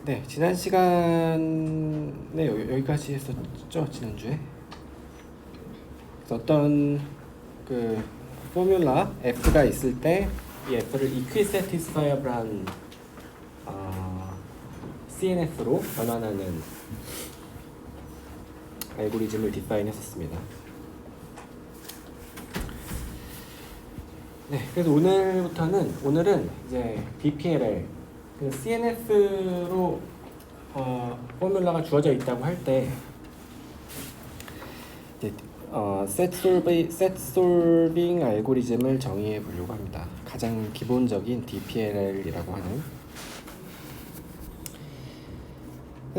네, 지난 시간에 여기까지 했었죠, 지난주에. 그래서 어떤 그 포뮬라 F가 있을 때 이 F를 equisatisfiable한 CNF로 변환하는 알고리즘을 디파인 했었습니다. 네, 그래서 오늘은 이제 BPLL CNF로 포뮬라가 주어져 있다고 할 때 set solving 알고리즘을 정의해 보려고 합니다. 가장 기본적인 DPLL이라고 하는.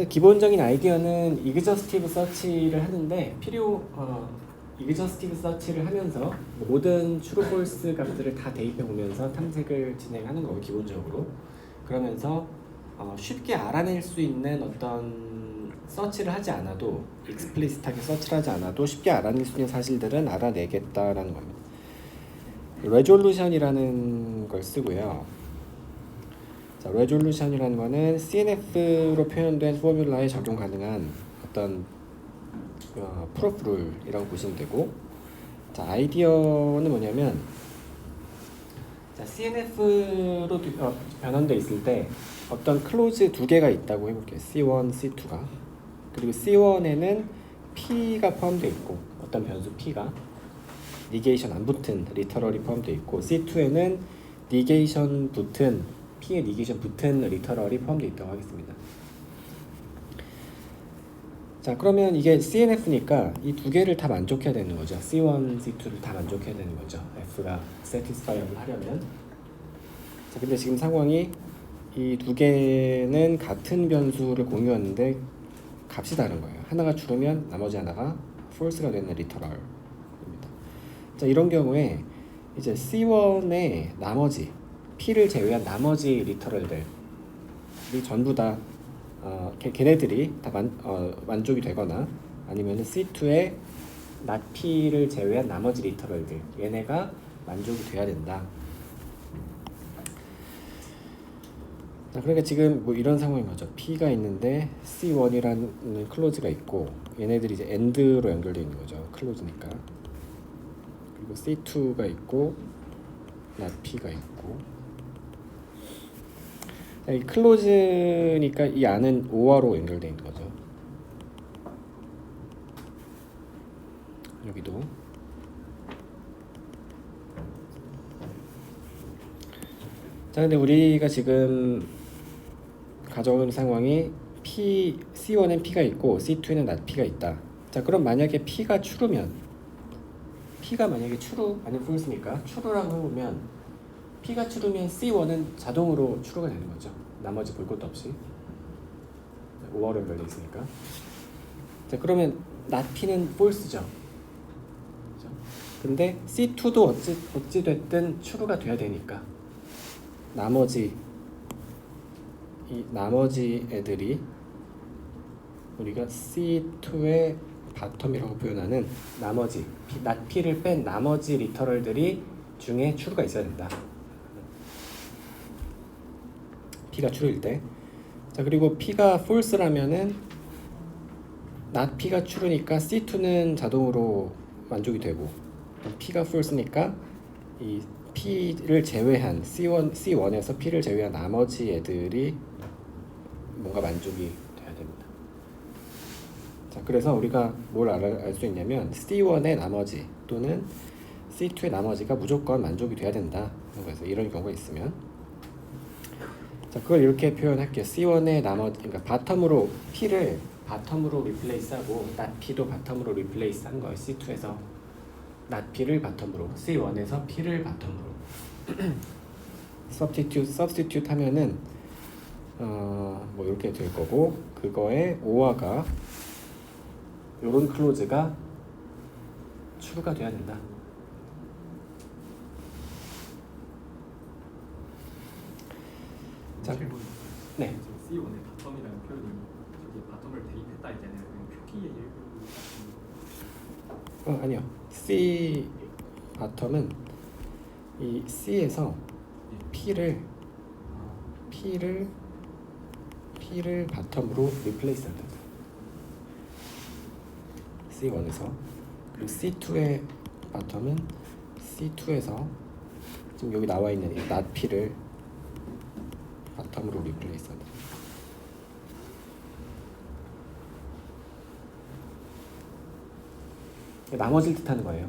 기본적인 아이디어는 exhaustive search를 하는데 exhaustive search를 하면서 모든 true false 값들을 다 대입해 보면서 탐색을 진행하는 거고, 기본적으로. 그러면서 쉽게 알아낼 수 있는 어떤 서치를 하지 않아도, explicit하게 서치를 하지 않아도 쉽게 알아낼 수 있는 사실들은 알아내겠다라는 겁니다. resolution이라는 걸 쓰고요. 자, resolution이라는 거는 CNF로 표현된 포뮬라에 적용 가능한 어떤 프로프 룰이라고 보시면 되고, 자, 아이디어는 뭐냐면, 자, CNF로 변환되어 있을 때 어떤 클로즈 두 개가 있다고 해볼게요. C1, C2가. 그리고 C1에는 P가 포함되어 있고, 어떤 변수 P가 니게이션 안 붙은 리터럴이 포함되어 있고, C2에는 니게이션 붙은 P의 니게이션 붙은 리터럴이 포함되어 있다고 하겠습니다. 자, 그러면 이게 CNF니까 이 두 개를 다 만족해야 되는 거죠. C1, C2를 다 만족해야 되는 거죠. F가 satisfyable 하려면. 자, 근데 지금 상황이 이 두 개는 같은 변수를 공유하는데 값이 다른 거예요. 하나가 true면 나머지 하나가 false가 되는 리터럴입니다. 자, 이런 경우에 이제 C1의 나머지 P를 제외한 나머지 리터럴들이 전부 다 걔네들이 다 만족이 되거나, 아니면 C2의 not P를 제외한 나머지 리터럴들, 얘네가 만족이 돼야 된다. 자, 그러니까 지금 뭐 이런 상황인 거죠. P가 있는데 C1이라는 클로즈가 있고, 얘네들이 이제 AND로 연결되어 있는 거죠. 클로즈니까. 그리고 C2가 있고 not P가 있고. 자, 이 클로즈니까 이 안은 OR로 연결되어 있는 거죠. 여기도. 자, 근데 우리가 지금 가져온 상황이 C1엔 P가 있고 C2에는 not P가 있다. 자, 그럼 만약에 P가 true면, P가 만약에 true 아니면 false니까 true라고 해보면, P가 true면 C1은 자동으로 true가 되는 거죠. 나머지 볼 것도 없이. 5로 연결되어 있으니까. 자, 그러면 not P는 false죠. 그렇죠? 근데 C2도 어찌됐든 true가 돼야 되니까 나머지 애들이 우리가 C2의 바텀이라고 표현하는 나머지 not P를 뺀 나머지 리터럴들이 중에 true가 있어야 된다. P가 true일 때. 자, 그리고 P가 false라면은 not P가 true니까 C2는 자동으로 만족이 되고, P가 false니까 이 P를 제외한 C1에서 P를 제외한 나머지 애들이 뭔가 만족이 돼야 됩니다. 자, 그래서 우리가 뭘 알 수 있냐면 C1의 나머지 또는 C2의 나머지가 무조건 만족이 돼야 된다. 그래서 이런 경우가 있으면, 자, 그걸 이렇게 표현할게요. C1의 나머지, 그러니까 바텀으로 P를 바텀으로 리플레이스하고 not P도 바텀으로 리플레이스한 거예요. C2에서 not P를 바텀으로, C1에서 P를 바텀으로 substitute 하면은 뭐 이렇게 될 거고, 그거에 OR가 요런 클로즈가 true가 돼야 된다. 자, 네. C1의 바텀이라는 표현이 저기 바텀을 대입했다 했잖아요. 표기의 일부. 아니요. C 바텀은 이 C에서 P를 P를 바텀으로 리플레이스 한다. C1에서. 그리고 C2의 바텀은 C2에서 지금 여기 나와 있는 이 not P를 바텀으로 리플레이스 한다. 나머지를 뜻하는 거예요.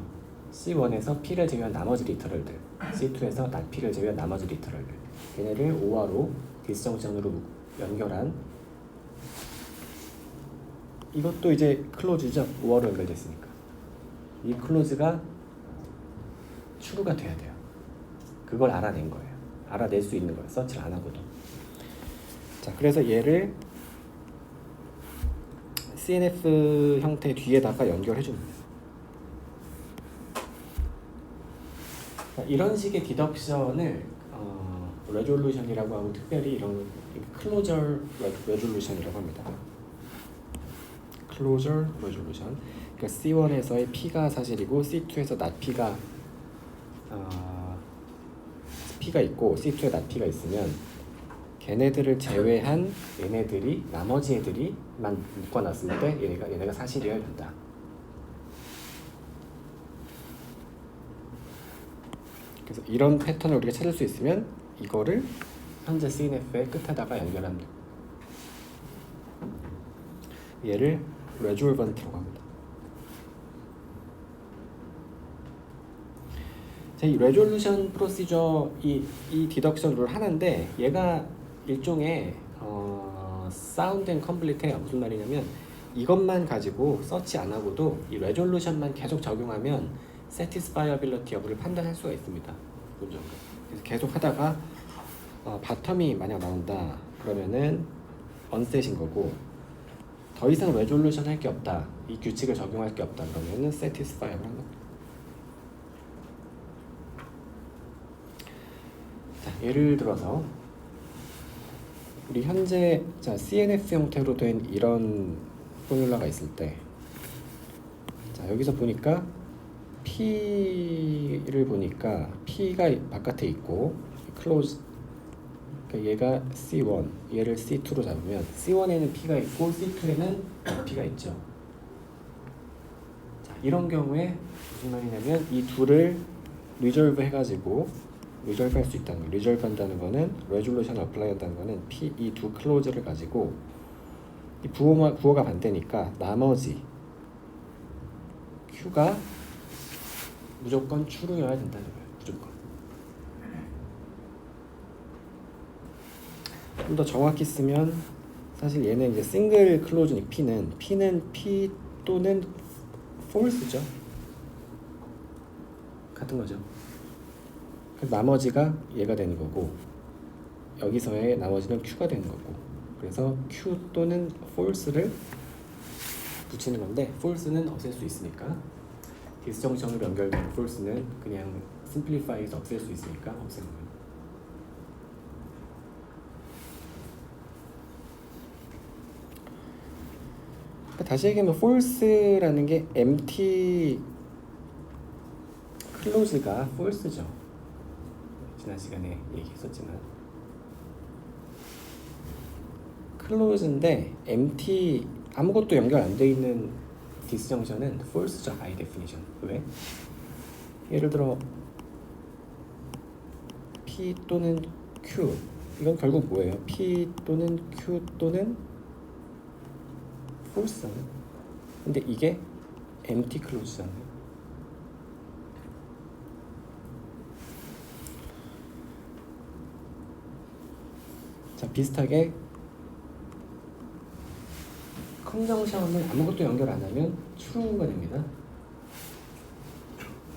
C1에서 P를 제외한 나머지 리터럴들, C2에서 not P를 제외한 나머지 리터럴들, 걔네를 OR로 디스정션으로 연결한, 이것도 이제 클로즈죠. OR로 연결됐으니까 이 클로즈가 추루가 돼야 돼요. 그걸 알아낸 거예요. 알아낼 수 있는 거예요. 서치를 안 하고도. 자, 그래서 얘를 CNF 형태 뒤에다가 연결해 줍니다. 이런 식의 디덕션을 레졸루션이라고 하고, 특별히 이런 클로저 레졸루션이라고 합니다. 클로저 레졸루션. 그러니까 C1에서의 P가 사실이고 C2에서 not P가 있고 C2에 not P가 있으면 걔네들을 제외한 얘네들이, 나머지 애들이만 묶어놨을 때 얘네가 사실이어야 된다. 그래서 이런 패턴을 우리가 찾을 수 있으면 이거를 현재 CNF의 끝에다가 연결합니다. 얘를 레졸번트라고 합니다. 자, 이 레졸루션 프로시저, 이 디덕션 룰 하나인데 얘가 일종의 사운드 앤 컴플리트예요. 무슨 말이냐면 이것만 가지고 서치 안 하고도 이 레졸루션만 계속 적용하면 satisfiability 여부를 판단할 수가 있습니다. 그래서 계속 하다가 바텀이 만약 나온다 그러면은 언셋인 거고, 더 이상 레졸루션 할 게 없다, 이 규칙을 적용할 게 없다 그러면은 satisfiable 한 겁니다. 자, 예를 들어서 우리 현재 CNF 형태로 된 이런 포뮬러가 있을 때, 자, 여기서 보니까 P를 보니까 P가 바깥에 있고 클로즈, 그러니까 얘가 C1, 얘를 C2로 잡으면 C1에는 P가 있고 C2에는 P가 있죠. 자, 이런 경우에 무슨 말이냐면 이 둘을 리졸브 해가지고 리졸브 할 수 있다는 거예요. 리졸브 한다는 거는 레졸루션 어플라이 한다는 거는 이 두 클로즈를 가지고 이 부호가 반대니까 나머지 Q가 무조건 true여야 된다는 거예요. 무조건. 좀 더 정확히 쓰면 사실 얘는 이제 싱글 클로즈니 P는 P 또는 false죠. 같은 거죠. 나머지가 얘가 되는 거고 여기서의 나머지는 Q가 되는 거고, 그래서 Q 또는 false를 붙이는 건데 false는 없앨 수 있으니까, 디스정션으로 연결된 false는 그냥 simplify해서 없앨 수 있으니까 없앤 거예요. 다시 얘기하면 false라는 게 empty 클로즈가 false죠. 지난 시간에 얘기했었지만 클로즈인데 empty, 아무것도 연결 안 돼 있는 디스정션은 false죠. by definition. 왜? 예를 들어 P 또는 Q, 이건 결국 뭐예요? P 또는 Q 또는 false잖아요. 근데 이게 empty 클로즈잖아요. 자, 비슷하게 컨정션을 아무것도 연결 안 하면 true가 됩니다.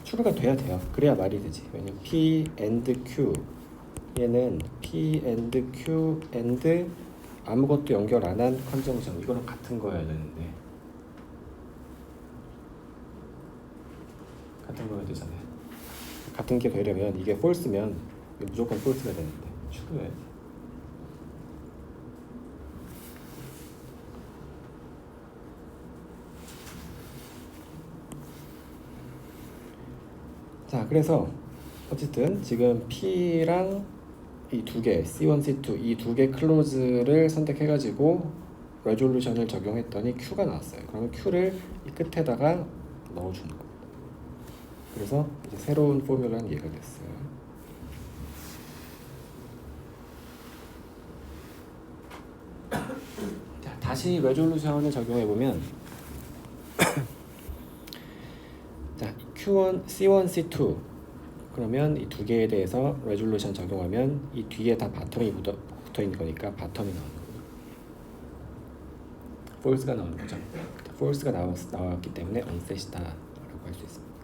true가 돼야 돼요. 그래야 말이 되지. 왜냐면 P and Q, 얘는 P and Q and 아무것도 연결 안 한 컨정션, 이거랑 같은 거여야 되는데 같은 거여야 되잖아요. 같은 게 되려면 이게 false면 무조건 false가 되는데 true여야 돼. 자, 그래서 어쨌든 지금 P랑 이 두 개 C1, C2 이 두 개 클로즈를 선택해가지고 레졸루션을 적용했더니 Q가 나왔어요. 그러면 Q를 이 끝에다가 넣어주는 겁니다. 그래서 이제 새로운 포뮬러는 얘가 됐어요. 자, 다시 레졸루션을 적용해 보면 자, Q1, C1, C2 그러면 이 두 개에 대해서 레졸루션 적용하면 이 뒤에 다 바텀이 붙어 있는 거니까 바텀이 나오는 거예요. false가 나오는 거죠. false가 나왔기 때문에 unset이다라고 할 수 있습니다.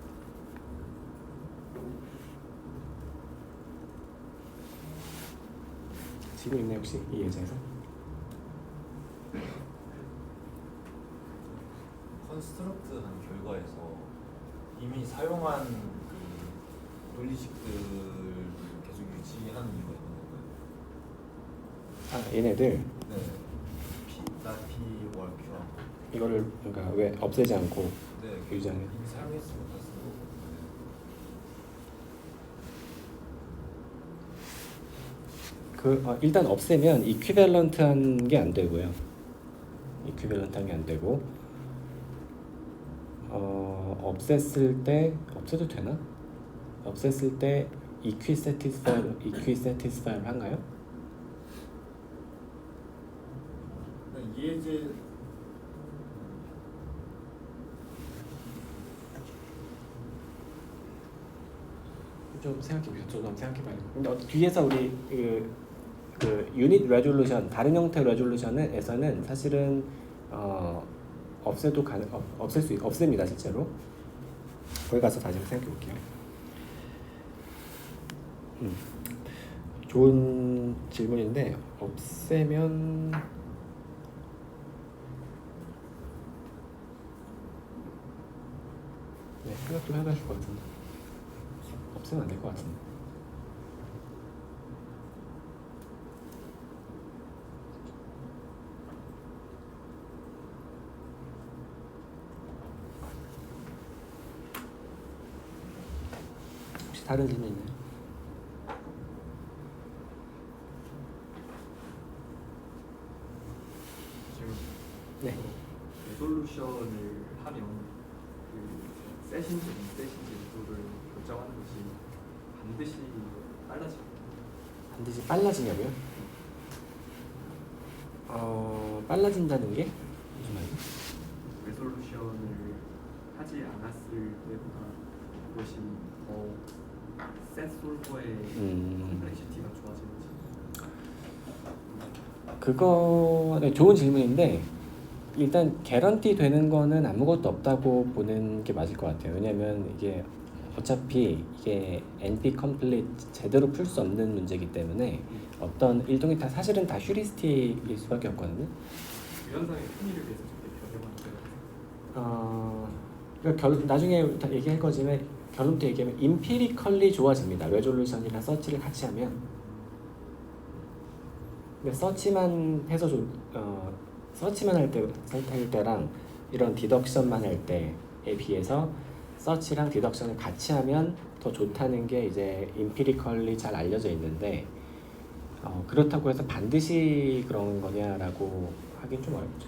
지금 있나요 혹시 이 예제에서? 컨스트럭트한 결과에서 이미 사용한 그 논리식들을 계속 유지하는 이유가 있는 건가요? 아 얘네들 네. not P, or Q랑. 이거를 그러니까 왜 없애지 않고 네. 유지하는? 이미 사용했으면 다 쓰고. 일단 없애면 이퀴밸런트한 게 안 되고요. 이퀴밸런트한 게 안 되고 없앴을 때 없애도 되나? 없앴을 때 이퀴세티스파이를 한가요? 네, 예제 좀 생각해보세요. 저도 한번 생각해봐요. 근데 뒤에서 우리 그 유닛 레졸루션 다른 형태 레졸루션에서는 사실은 없애도 없앱니다 실제로. 거기 가서 다시 한번 생각해볼게요. 좋은 질문인데 없애면 네, 생각 좀 해봐야 될 것 같은데 없애면 안 될 것 같은데. 혹시 다른 질문 있나요? 지금 네. 레솔루션을 하면 그 셋인지 인셋인지 를 결정하는 것이 반드시 빨라집니다. 반드시 빨라지냐고요? 빨라진다는 게 무슨 말이에요? 레솔루션을 하지 않았을 때보다 그것이 셋 솔버의 컴플렉시티가 좋아지는지. 그거 네, 좋은 질문인데 일단 개런티 되는 거는 아무것도 없다고 보는 게 맞을 것 같아요. 왜냐면 이게 어차피 이게 NP 컴플릿 제대로 풀 수 없는 문제이기 때문에 어떤 일종의 사실은 다 휴리스틱일 수밖에 없거든요. 유연성의 편의를 위해서 저게 변형하는 거예요. 그러니까 나중에 다 얘기할 거지만 결론부터 얘기하면 임피리컬리 좋아집니다. 레졸루션이랑 서치를 같이 하면. 근데 서치만 해서 서치만 할 때랑 이런 디덕션만 할 때에 비해서 서치랑 디덕션을 같이 하면 더 좋다는 게 이제 임피리컬리 잘 알려져 있는데 그렇다고 해서 반드시 그런 거냐라고 하긴 좀 어렵죠.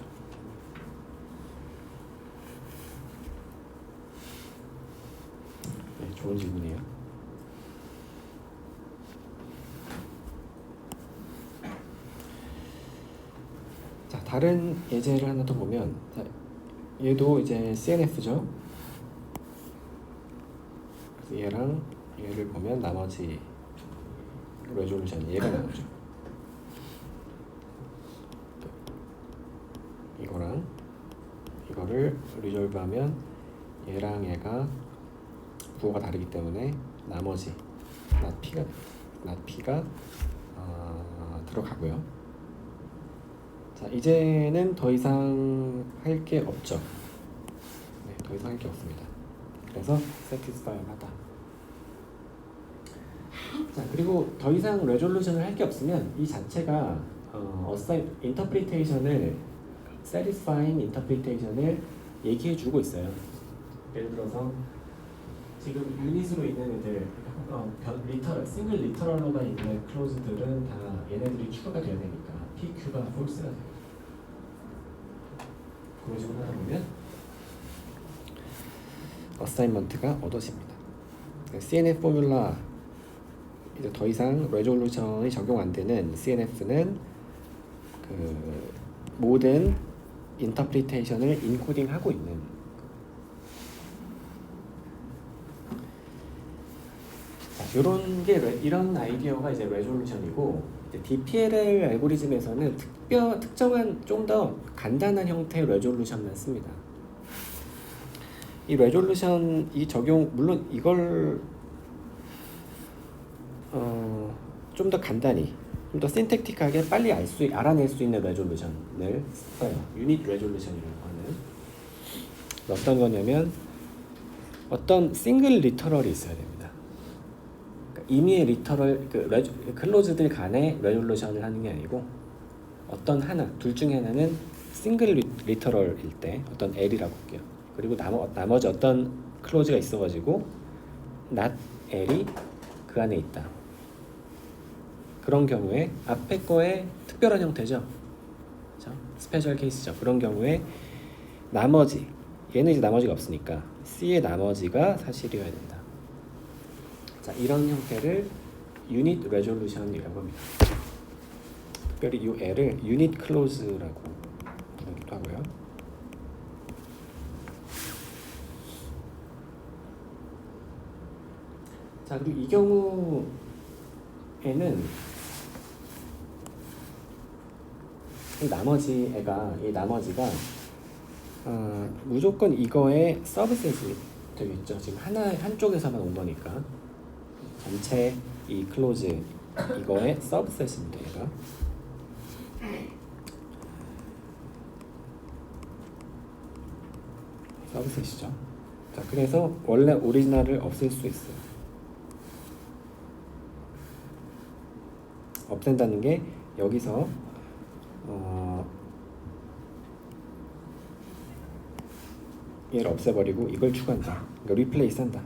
네, 좋은 질문이에요. 자, 다른 예제를 하나 더 보면 자, 얘도 이제 CNF죠. 그래서 얘랑 얘를 보면 나머지 레졸루션 얘가 나오죠. 이거랑 이거를 리졸브하면 얘랑 얘가 부호가 다르기 때문에 나머지 낫P가 들어가고요. 자, 이제는 더 이상 할 게 없죠. 네, 더 이상 할 게 없습니다. 그래서 satisfy하다. 자, 그리고 더 이상 레졸루션을 할 게 없으면 이 자체가 인터프리테이션을 satisfying 인터프리테이션을 얘기해 주고 있어요. 예를 들어서 지금 유닛으로 있는 애들 리터럴, 싱글 리터럴로만 있는 클로즈들은 다 얘네들이 추가가 돼야 되니까 PQ가 false가 돼요. 그런 식으로 하다 보면 어사인먼트가 얻어집니다. CNF 포뮬라 이제 더 이상 레졸루션이 적용 안 되는 CNF는 그 모든 인터프리테이션을 인코딩하고 있는 이런 게 이런 아이디어가 이제 레졸루션이고 DPLL 알고리즘에서는 특정한 좀 더 간단한 형태의 레졸루션만 씁니다. 이 레졸루션 이 적용 물론 이걸 좀 더 간단히 좀 더 신택틱하게 빨리 알아낼 수 있는 레졸루션을 써요. 유닛 레졸루션이라고 하는 어떤 거냐면 어떤 싱글 리터럴이 있어야 됩니다. 그러니까 임의의 리터럴 클로즈들 간의 레졸루션을 하는 게 아니고 어떤 하나 둘 중에 하나는 싱글 리터럴일 때 어떤 L이라고 할게요. 그리고 나머지 어떤 클로즈가 있어가지고 not L이 그 안에 있다. 그런 경우에 앞에 거의 특별한 형태죠. 그렇죠? 스페셜 케이스죠. 그런 경우에 나머지 얘는 이제 나머지가 없으니까 C의 나머지가 사실이어야 된다. 자, 이런 형태를 유닛 레졸루션이라고 합니다. 특별히 이 L을 유닛 클로즈라고 부르기도 하고요. 자, 그리고 이 경우에는 이 나머지가 무조건 이거의 서브셋이 되겠죠. 지금 한쪽에서만 온 거니까 전체 이 클로즈 이거의 서브셋입니다. 얘가 서브셋이죠. 자, 그래서 원래 오리지널을 없앨 수 있어요. 없앤다는 게 여기서 얘를 없애버리고 이걸 추가한다. 그러니까 리플레이스 한다.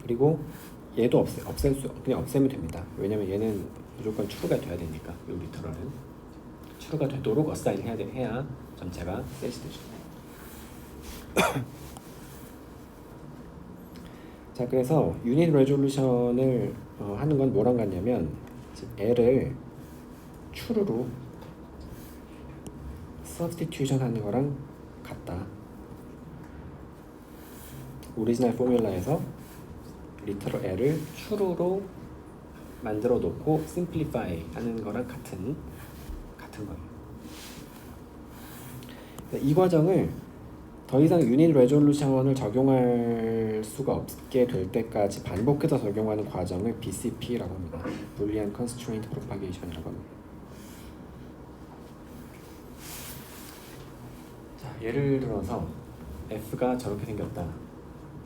그리고 얘도 그냥 없애면 됩니다. 왜냐면 얘는 무조건 추루가 돼야 되니까 이 리터럴은 추루가 되도록 어사인 해야 전체가 셋이 되죠. 자, 그래서 유닛 레졸루션을 하는 건 뭐랑 같냐면 L을 추루로 substitution 하는 거랑 같다. 오리지널 포뮬라에서 리터럴 L을 추루로 만들어 놓고 simplify 하는 거랑 같은 거예요. 이 과정을 더 이상 유닛 레졸루션을 적용할 수가 없게 될 때까지 반복해서 적용하는 과정을 BCP라고 합니다. Boolean Constraint Propagation이라고 합니다. 자, 예를 들어서 F가 저렇게 생겼다.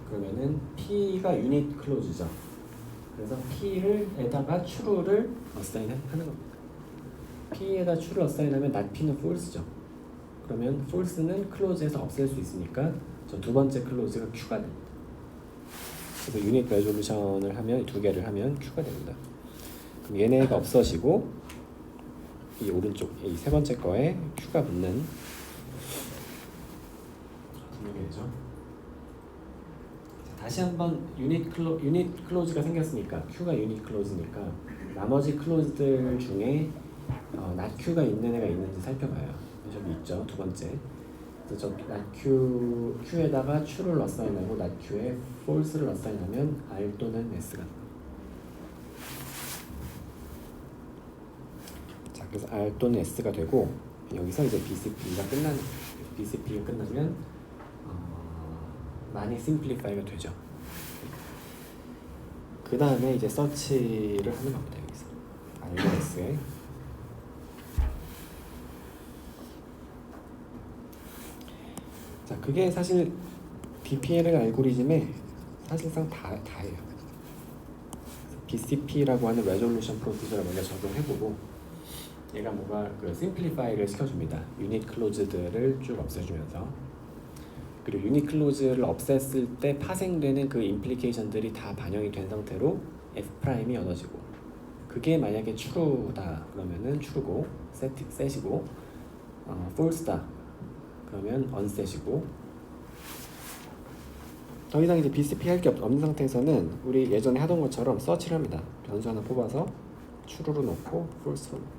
그러면은 P가 유닛 클로즈죠. 그래서 P에다가 true를 어사인 하는 겁니다. P에다 true를 어사인하면 not P는 false죠. 그러면 false는 클로즈에서 없앨 수 있으니까 저 두 번째 클로즈가 Q가 됩니다. 그래서 유닛 레졸루션을 하면 두 개를 하면 Q가 됩니다. 그럼 얘네가 없어지고 이 오른쪽 이 세 번째 거에 Q가 붙는 되죠. 다시 한번 유닛 클로즈가 생겼으니까 Q가 유닛 클로즈니까 나머지 클로즈들 중에 not Q가 있는 애가 있는지 살펴봐요. 저기 있죠. 두 번째. 그래서 저 not Q에다가 true를 어사인하고 not Q에 false를 어사인하면 R 또는 S가 됩니다. 자, 그래서 R 또는 S가 되고 여기서 이제 BCP가 끝나면 많이 심플리파이가 되죠. 그 다음에 이제 서치를 하는 겁니다. 여기서 RS에 자, 그게 사실 DPLL 알고리즘의 사실상 다예요. BCP라고 하는 레졸루션 프로시저를 먼저 적용해보고 얘가 뭔가 그 심플리파이를 시켜줍니다. 유닛 클로즈들을 쭉 없애주면서 그리고 유닛 클로즈를 없앴을 때 파생되는 그 임플리케이션들이 다 반영이 된 상태로 F'이 얻어지고, 그게 만약에 true다 그러면은 true고 set이고, false다 그러면 unset이고. 더 이상 이제 BCP 할 게 없는 상태에서는 우리 예전에 하던 것처럼 서치를 합니다. 변수 하나 뽑아서 true로 놓고 false로 놓고.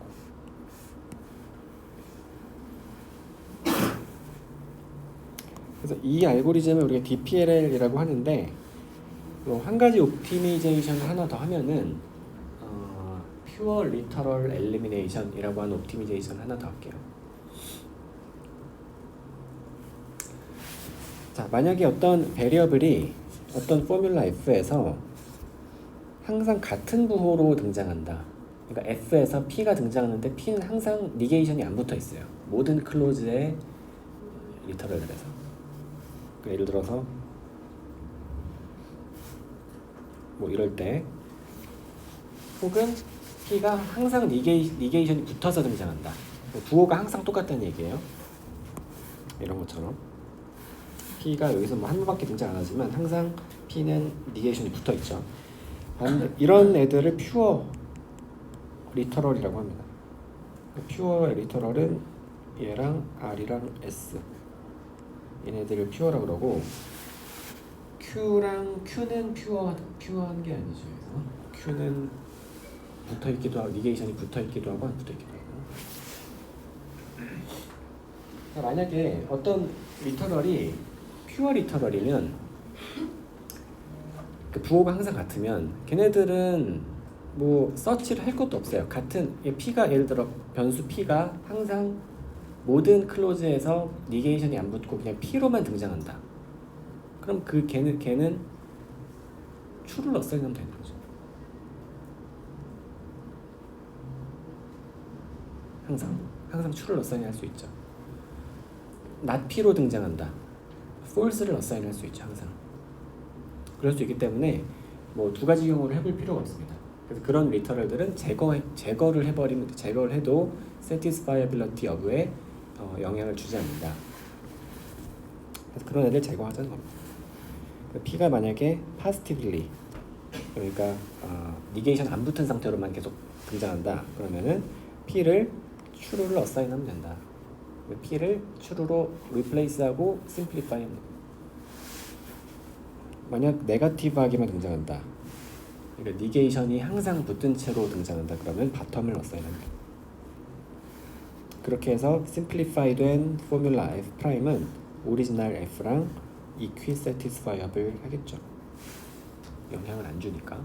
그래서 이 알고리즘을 우리가 DPLL이라고 하는데, 한 가지 옵티미제이션을 하나 더 하면은 Pure Literal Elimination이라고 하는 옵티미제이션 하나 더 할게요. 자, 만약에 어떤 베리어블이 어떤 포뮬라 F에서 항상 같은 부호로 등장한다. 그러니까 F에서 P가 등장하는데 P는 항상 니게이션이 안 붙어 있어요. 모든 클로즈의 리터럴들에서. 예를 들어서 뭐 이럴 때, 혹은 P가 항상 니게이션이 붙어서 등장한다. 부호가 항상 똑같다는 얘기예요. 이런 것처럼 P가 여기서 뭐 한 번밖에 등장 안 하지만 항상 P는 니게이션이 붙어 있죠. 이런 애들을 퓨어 리터럴이라고 합니다. 퓨어 리터럴은 얘랑 R이랑 S, 얘네들을 퓨어라고 그러고, Q랑 Q는 퓨어한 게 아니죠. 그래서 Q는 붙어 있기도 하고, 니게이션이 붙어 있기도 하고 안 붙어 있기도 하고. 만약에 어떤 리터럴이 퓨어 리터럴이면, 그 부호가 항상 같으면 걔네들은 뭐 서치를 할 것도 없어요. 같은 P가, 예를 들어 변수 P가 항상 모든 클로즈에서 니게이션이 안 붙고 그냥 P로만 등장한다. 그럼 걔는 true를 어사인하면 되는 거죠. 항상 true를 어사인할 수 있죠. not P로 등장한다. false를 어사인할 수 있죠. 항상. 그럴 수 있기 때문에 뭐 두 가지 경우를 해볼 필요가 없습니다. 그래서 그런 리터럴들은 제거를 해도 satisfiability of에 영향을 주지 않는다. 그래서 그런 애들 제거하자는 겁니다. P가 만약에 positively, 그러니까 니게이션 안 붙은 상태로만 계속 등장한다. 그러면은 P를 true를 어사인하면 된다. P를 true로 replace하고 simplify하면 됩니다. 만약 네거티브하게만 등장한다, 그러니까 니게이션이 항상 붙은 채로 등장한다. 그러면 바텀을 어사인합니다. 그렇게 해서 심플리파이된 포뮬라 F'은 오리지널 F랑 equisatisfiable 하겠죠. 영향을 안 주니까.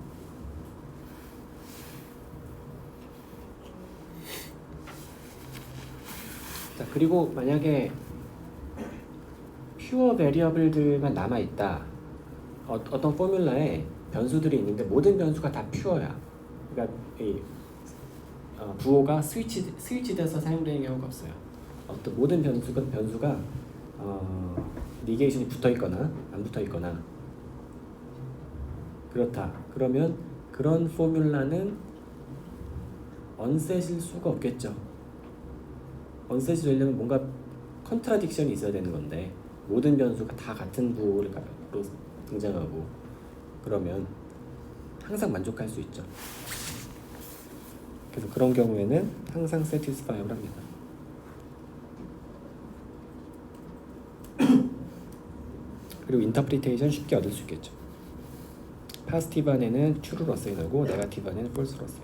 자, 그리고 만약에 퓨어 베리어블들만 남아있다. 어떤 포뮬라에 변수들이 있는데 모든 변수가 다 퓨어야. 그러니까 이 부호가 스위치돼서 사용되는 경우가 없어요. 어떤 모든 변수가 니게이션이 붙어있거나 안 붙어있거나 그렇다. 그러면 그런 포뮬라는 언셋일 수가 없겠죠. 언셋이 되려면 뭔가 컨트라딕션이 있어야 되는 건데, 모든 변수가 다 같은 부호로 등장하고 그러면 항상 만족할 수 있죠. 그래서 그런 경우에는 항상 satisfyable 합니다. 그리고 인터프리테이션 쉽게 얻을 수 있겠죠. 파지티브 안에는 true를 어사인하고 네거티브 안에는 false를 어사인.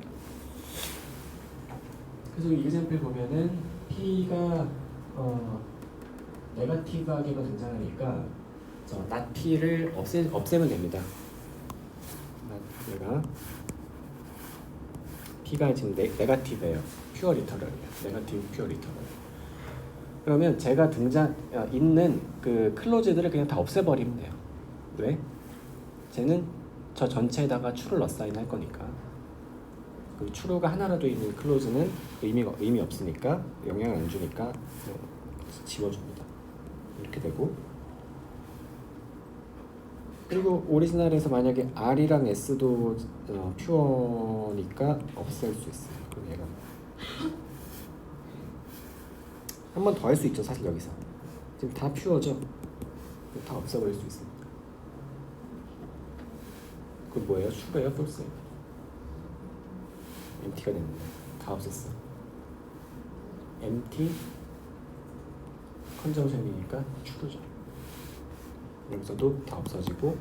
그래서 이 example 보면은 P가 네거티브하게만 등장하니까 not P를 없애면 됩니다. 얘가 P가 지금 네거티브예요. 퓨어 리터럴이에요. 네거티브 퓨어 리터럴. 그러면 제가 있는 그 클로즈들을 그냥 다 없애버리면 돼요. 왜? 쟤는 저 전체에다가 true를 어사인 할 거니까. 그리고 true가 하나라도 있는 클로즈는 의미 없으니까, 영향을 안 주니까 지워줍니다. 이렇게 되고, 그리고 오리지널에서 만약에 R이랑 S도 퓨어니까 없앨 수 있어요. 그럼 얘가 한 번 더 할 수 있죠. 사실 여기서 지금 다 퓨어죠. 다 없어버릴 수 있습니다. 그건 뭐예요? true예요? false예요? empty가 됐는데 다 없앴어. empty conjunction이니까 true죠. 여기서도 다 없어지고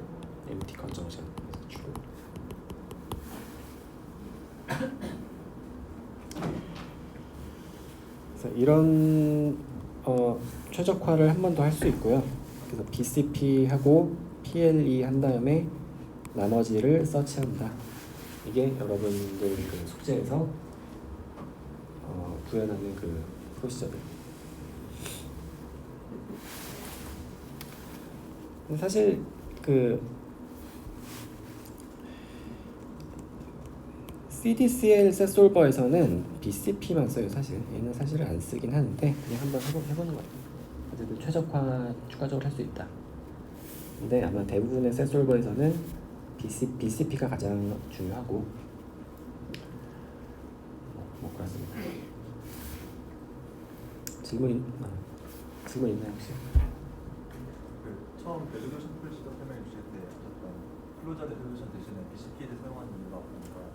empty conjunction 그래서 true. 그래서 이런 최적화를 한 번 더 할 수 있고요. 그래서 BCP하고 PLE 한 다음에 나머지를 서치한다. 이게 여러분들 그 숙제에서 구현하는 그 프로시저들. 사실 그 CDCL 셋솔버에서는 BCP만 써요. 사실 얘는 사실 안 쓰긴 하는데 그냥 한번 해보는 거 같아요. 어쨌든 최적화 추가적으로 할 수 있다. 근데 아마 대부분의 셋솔버에서는 BCP가 가장 중요하고 뭐 그렇습니다. 질문 있나요 혹시? 그 처음 레졸루션 프로시저 설명해 주실 때 하셨던 클로저 레졸루션 대신에 BCP를 사용하는 이유가 뭔가요?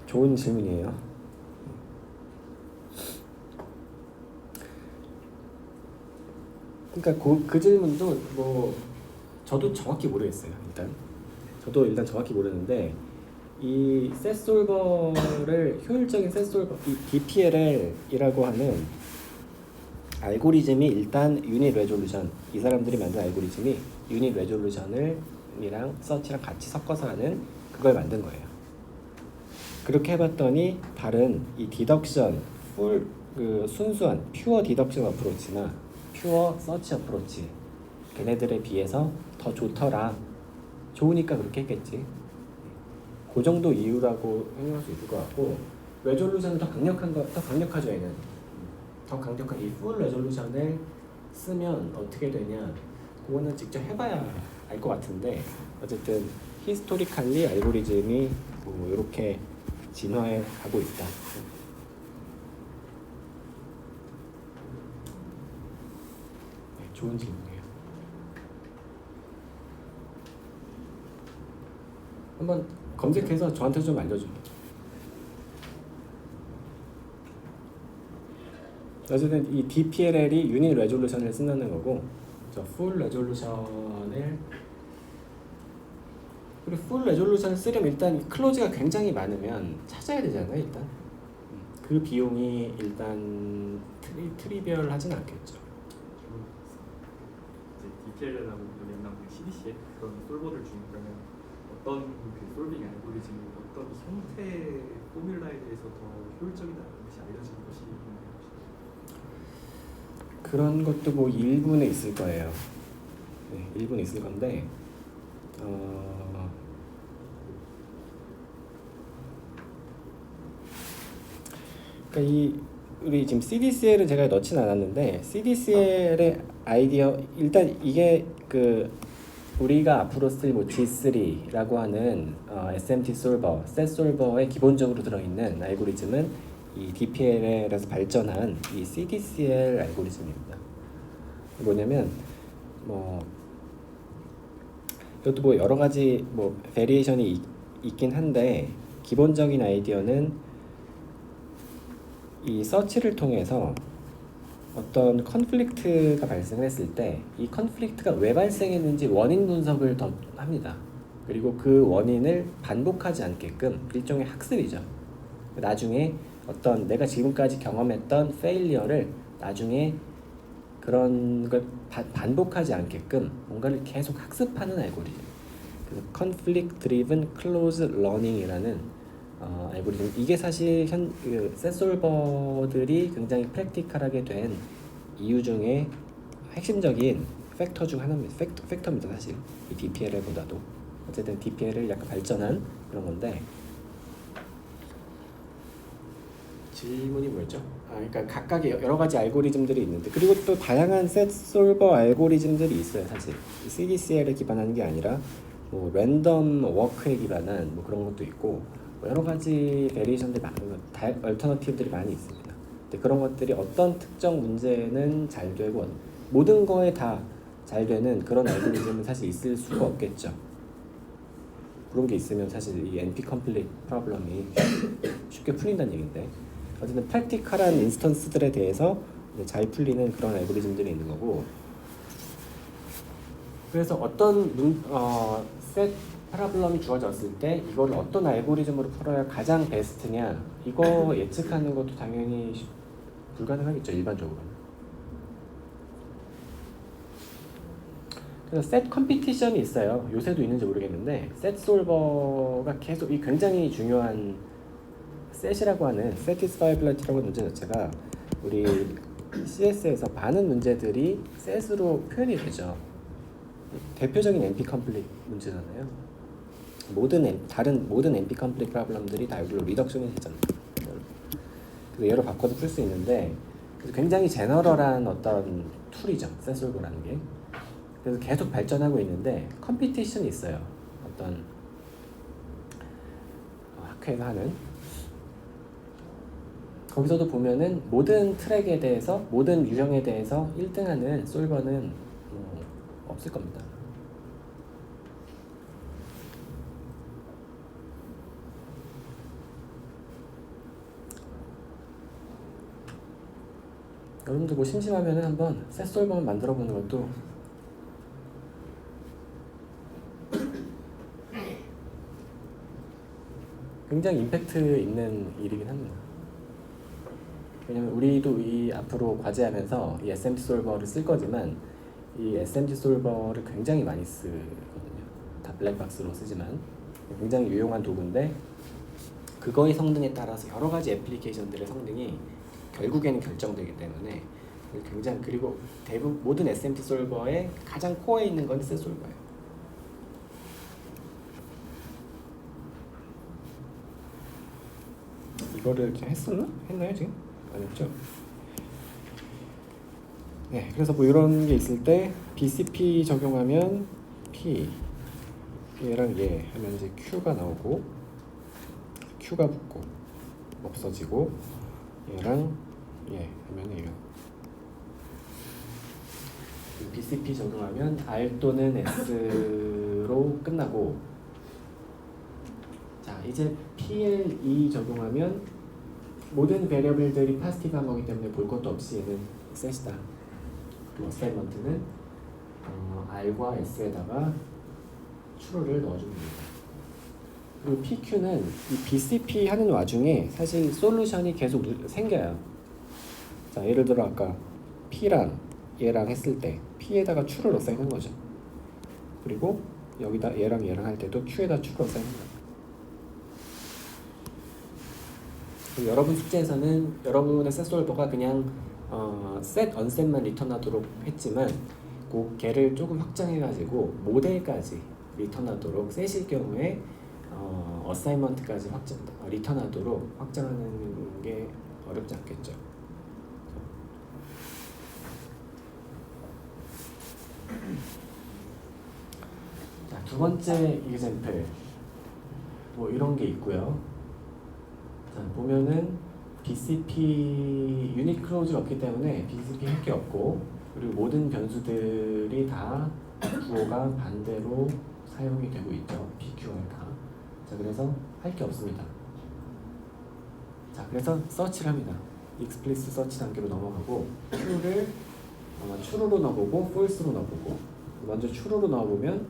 좋은 질문이에요. 그러니까 그 질문도 뭐 저도 정확히 모르겠어요. 저도 일단 정확히 모르는데 이 셋솔버를 효율적인 셋솔버 이 DPLL이라고 하는 알고리즘이 일단 유닛 레졸루션 이 사람들이 만든 알고리즘이 유닛 레졸루션이랑 서치랑 같이 섞어서 하는 그걸 만든 거예요. 그렇게 해봤더니 다른 이 디덕션 그 순수한 퓨어 디덕션 어프로치나 퓨어 서치 어프로치 걔네들에 비해서 더 좋더라. 좋으니까 그렇게 했겠지. 그 정도 이유라고 생각할 수 있을 것 같고 레졸루션은 더 강력하죠. 얘는 더 강력한 이 풀 레졸루션을 쓰면 어떻게 되냐 그거는 직접 해봐야 알 것 같은데 어쨌든 히스토리칼리 알고리즘이 뭐 이렇게 진화해 가고 있다. 네, 좋은 질문이에요. 한번 검색해서 저한테 좀 알려줘. 어쨌든 이 DPLL이 유닛 레졸루션을 쓴다는 거고, 저 풀 레졸루션을 그리고 풀 레졸루션을 쓰려면 일단 클로즈가 굉장히 많으면 찾아야 되잖아요. 일단 그 비용이 일단 트리비얼하진 않겠죠. 이제 DPL이라고 얘기한 CDC에 그런 솔버들 중에 그러면 어떤 그 솔빙 알고리즘이 어떤 형태의 포뮬라에 대해서 더 효율적이다는 것이 알려지는 것이 있나요? 그런 것도 뭐 일부는 있을 거예요. 네, 일부는 있을 건데 그러니까 우리 지금 CDCL은 제가 넣진 않았는데 CDCL의 아이디어 일단 이게 그 우리가 앞으로 쓸 뭐 G3라고 하는 SMT 솔버, 셋 솔버에 기본적으로 들어있는 알고리즘은 이 DPL에서 발전한 이 CDCL 알고리즘입니다. 뭐냐면 뭐 이것도 뭐 여러 가지 뭐 베리에이션이 있긴 한데 기본적인 아이디어는 이 서치를 통해서 어떤 컨플릭트가 발생했을 때 이 컨플릭트가 왜 발생했는지 원인 분석을 더 합니다. 그리고 그 원인을 반복하지 않게끔 일종의 학습이죠. 나중에 어떤 내가 지금까지 경험했던 페일리어를 나중에 그런 걸 반복하지 않게끔 뭔가를 계속 학습하는 알고리즘. 그래서 Conflict Driven Close Learning이라는 알고리즘. 이게 사실 셋솔버들이 굉장히 프랙티컬하게 된 이유 중에 핵심적인 팩터 중 하나입니다. 팩터입니다. 사실 이 DPL보다도 어쨌든 DPL을 약간 발전한 그런 건데 질문이 뭐였죠? 그러니까 각각의 여러 가지 알고리즘들이 있는데 그리고 또 다양한 셋솔버 알고리즘들이 있어요. 사실 CDCL에 기반하는 게 아니라 뭐 랜덤 워크에 기반한 뭐 그런 것도 있고 여러 가지 베리에이션들이 얼터너티브들이 많이 있습니다. 그런 것들이 어떤 특정 문제는 잘 되고 모든 거에 다 잘 되는 그런 알고리즘은 사실 있을 수가 없겠죠. 그런 게 있으면 사실 이 NP 컴플릿 프로블럼이 쉽게 풀린다는 얘기인데 어쨌든 프랙티컬한 인스턴스들에 대해서 이제 잘 풀리는 그런 알고리즘들이 있는 거고 그래서 어떤 셋 프로블럼이 주어졌을 때 이걸 어떤 알고리즘으로 풀어야 가장 베스트냐 이거 예측하는 것도 당연히 불가능하겠죠 일반적으로는. 그래서 셋 컴피티션이 있어요. 요새도 있는지 모르겠는데 셋 솔버가 계속 이 굉장히 중요한 셋이라고 하는 satisfiability라고 하는 문제 자체가 우리 CS에서 많은 문제들이 셋으로 표현이 되죠. 대표적인 NP 컴플릿 문제잖아요. 모든 NP 컴플릿 프로블럼들이 다 여기로 리덕션이 되잖아요. 그래서 얘로 바꿔서 풀 수 있는데 굉장히 제너럴한 어떤 툴이죠. 셋 솔버라는 게. 그래서 계속 발전하고 있는데 컴피티션이 있어요. 어떤 학회에서 하는 거기서도 보면은 모든 트랙에 대해서 모든 유형에 대해서 1등하는 솔버는 없을 겁니다. 여러분들 뭐 심심하면은 한번 셋 솔버만 만들어 보는 것도 굉장히 임팩트 있는 일이긴 합니다. 왜냐면 우리도 이 앞으로 과제하면서 이 SMT 솔버를 쓸 거지만 이 SMT 솔버를 굉장히 많이 쓰거든요. 다 블랙박스로 쓰지만 굉장히 유용한 도구인데 그거의 성능에 따라서 여러 가지 애플리케이션들의 성능이 결국에는 결정되기 때문에 굉장히 그리고 대부분 모든 SMT 솔버의 가장 코어에 있는 건 셋 솔버예요. 이거를 했었나? 했나요 지금? 아니었죠? 네, 그래서 뭐 이런 게 있을 때 BCP 적용하면 P 얘랑 얘 하면 이제 Q가 나오고 Q가 붙고 없어지고 얘랑 얘 하면 얘가 BCP 적용하면 R 또는 S로 끝나고 자 이제 PLE 적용하면 모든 베리어블들이 파지티브한 거기 때문에 볼 것도 없이 얘는 셋이다. 그리고 어사이먼트는 R과 S에다가 true를 넣어주면 됩니다. 그리고 PQ는 이 BCP 하는 와중에 사실 솔루션이 계속 생겨요. 자 예를 들어 아까 P랑 얘랑 했을 때 P에다가 true를 어사인한 거죠. 그리고 여기다 얘랑 할 때도 Q에다 true를 어사인한 거예요. 여러분 숙제에서는 여러분의 셋 솔버가 그냥 셋 언셋만 리턴하도록 했지만 그 걔를 조금 확장해가지고 모델까지 리턴하도록 셋일 경우에 어사이먼트까지 리턴하도록 확장하는 게 어렵지 않겠죠. 자, 두 번째 example 뭐 이런 게 있고요. 자, 보면은 BCP 유닛 클로즈가 없기 때문에 BCP 할 게 없고 그리고 모든 변수들이 다 주어가 반대로 사용이 되고 있죠. PQR 다. 자, 그래서 할 게 없습니다. 자, 그래서 서치를 합니다. explicit 서치 단계로 넘어가고 true를 true로 넣어보고 false로 넣어보고 먼저 true로 넣어보면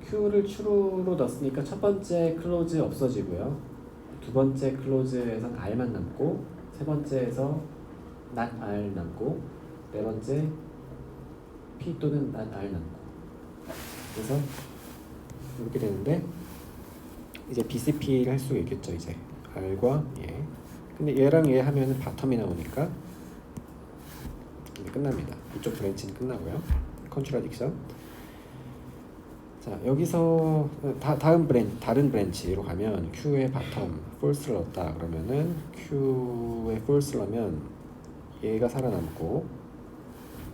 Q를 true로 넣었으니까 첫 번째 클로즈 없어지고요. 두 번째 클로즈에선 R만 남고 세 번째에서 not R 남고 네 번째 P 또는 not R 남고 그래서 이렇게 되는데 이제 BCP를 할 수가 있겠죠. 이제 R과 얘 근데 얘랑 얘 하면은 바텀이 나오니까 이제 끝납니다. 이쪽 브랜치는 끝나고요. 컨트라딕션. 자 여기서 다른 브랜치로 가면 Q의 바텀 false를 넣었다 그러면은 Q의 false를 넣으면 얘가 살아남고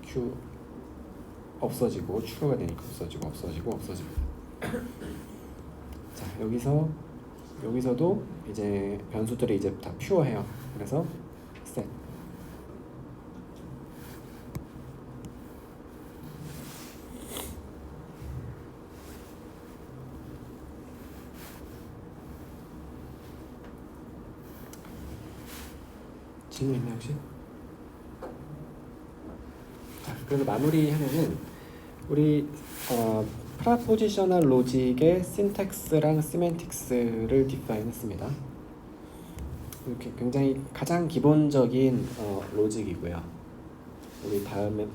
Q 없어지고 true가 되니까 없어집니다. 자 여기서도 이제 변수들이 이제 다 퓨어해요. 그래서 set 질문 있나요 혹시? 자, 그래서 마무리하면은 우리 프라포지셔널 로직의 신텍스랑 시멘틱스를 디파인했습니다. 이렇게 굉장히 가장 기본적인 로직이고요. 우리 다음에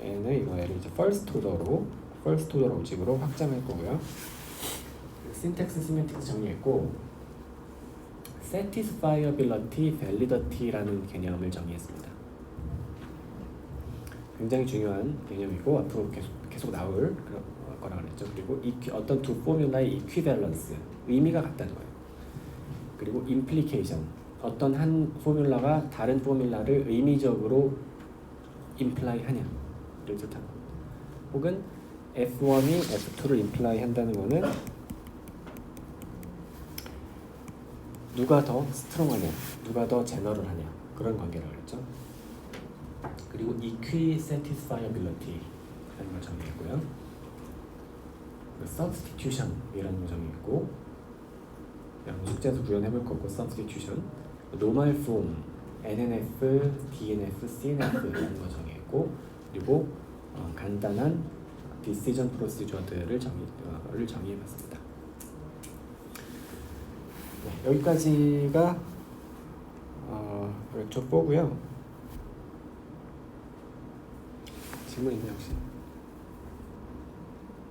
에는 이거를 이제 퍼스트 오더 로직으로 확장할 거고요. 신텍스, 시멘틱스 정리했고, satisfiability, validity라는 개념을 정의했습니다. 굉장히 중요한 개념이고 앞으로 계속 나올 거라고 그랬죠. 그리고 어떤 두 포뮬라의 이퀴밸런스, 의미가 같다는 거예요. 그리고 implication, 어떤 한 포뮬라가 다른 포뮬라를 의미적으로 imply 하냐, 를 뜻하는 겁니다. 혹은 F1이 F2를 imply 한다는 거는 누가 더 스트롱하냐, 누가 더 제너럴하냐, 그런 관계라고 그랬죠. 그리고 equisatisfiability 라는 걸 정의했고요. substitution이라는 걸 정의했고, 숙제에서 구현해볼 거고, substitution, normal form, NNF, DNF, CNF라는 걸 정의했고, 그리고 간단한 decision procedure들을 정의해봤습니다. 네, 여기까지가 렉처 4고요. 질문 있나요 혹시?